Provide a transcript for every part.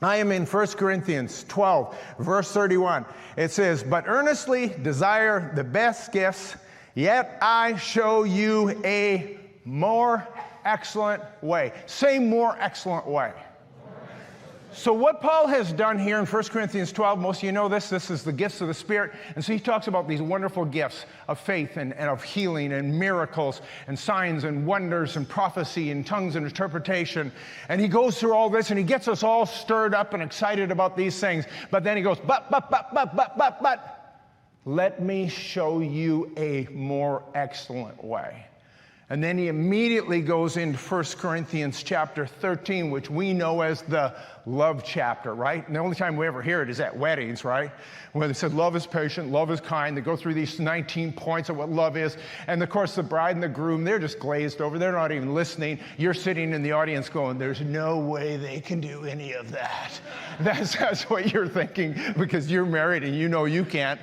I am in 1 Corinthians 12, verse 31. It says, "But earnestly desire the best gifts, yet I show you a more excellent way." Say more excellent way. So what Paul has done here in 1 Corinthians 12, most of you know this is the gifts of the Spirit. And so he talks about these wonderful gifts of faith and of healing and miracles and signs and wonders and prophecy and tongues and interpretation. And he goes through all this and he gets us all stirred up and excited about these things. But then he goes, but, let me show you a more excellent way. And then he immediately goes into 1 Corinthians chapter 13, which we know as the love chapter, right? And the only time we ever hear it is at weddings, right? Where they said love is patient, love is kind. They go through these 19 points of what love is. And of course, the bride and the groom, they're just glazed over. They're not even listening. You're sitting in the audience going, there's no way they can do any of that. That's what you're thinking because you're married and you know you can't.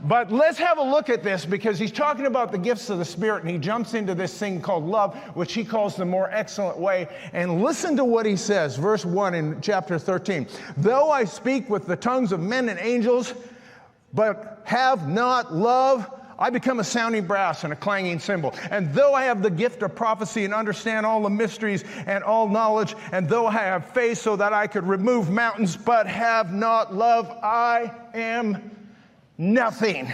But let's have a look at this because he's talking about the gifts of the Spirit and he jumps into this thing called love, which he calls the more excellent way. And listen to what he says, verse 1 in chapter 13. "Though I speak with the tongues of men and angels, but have not love, I become a sounding brass and a clanging cymbal. And though I have the gift of prophecy and understand all the mysteries and all knowledge, and though I have faith so that I could remove mountains, but have not love, I am nothing.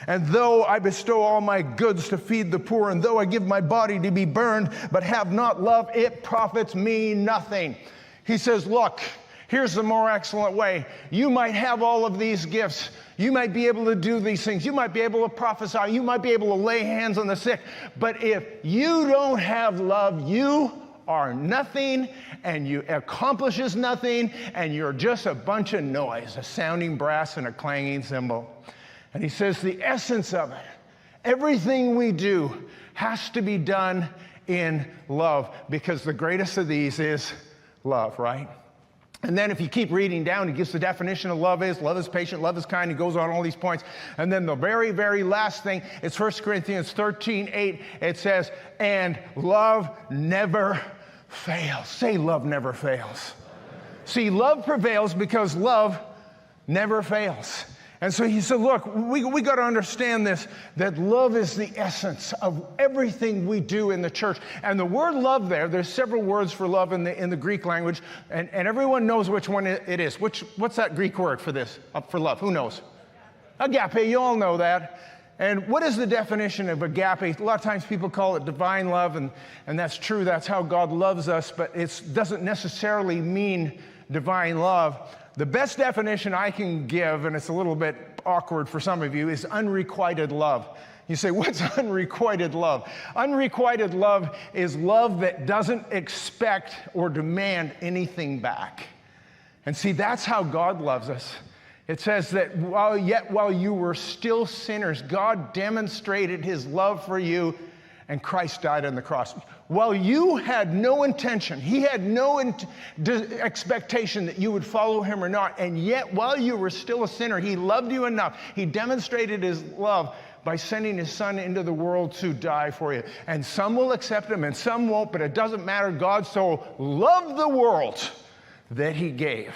And though I bestow all my goods to feed the poor, and though I give my body to be burned, but have not love, it profits me nothing." He says, look, here's the more excellent way. You might have all of these gifts. You might be able to do these things. You might be able to prophesy. You might be able to lay hands on the sick. But if you don't have love, you are nothing, and you accomplishes nothing, and you're just a bunch of noise, a sounding brass and a clanging cymbal. And he says the essence of it, everything we do has to be done in love, because the greatest of these is love, right? And then if you keep reading down, he gives the definition of love is patient, love is kind. He goes on all these points. And then the very, very last thing, it's 1 Corinthians 13:8. It says, and love never fails. Say love never fails. See, love prevails because love never fails. And so he said, look, we got to understand this, that love is the essence of everything we do in the church. And the word love there's several words for love in the Greek language, and everyone knows which one it is. What's that Greek word for this, for love? Who knows? Agape, you all know that. And what is the definition of agape? A lot of times people call it divine love, and that's true. That's how God loves us, but it doesn't necessarily mean divine love. The best definition I can give, and it's a little bit awkward for some of you, is unrequited love. You say, what's unrequited love? Unrequited love is love that doesn't expect or demand anything back. And see, that's how God loves us. It says that while you were still sinners, God demonstrated his love for you, and Christ died on the cross. While you had no intention, he had no expectation that you would follow him or not, and yet while you were still a sinner, he loved you enough. He demonstrated his love by sending his son into the world to die for you. And some will accept him and some won't, but it doesn't matter. God so loved the world that he gave.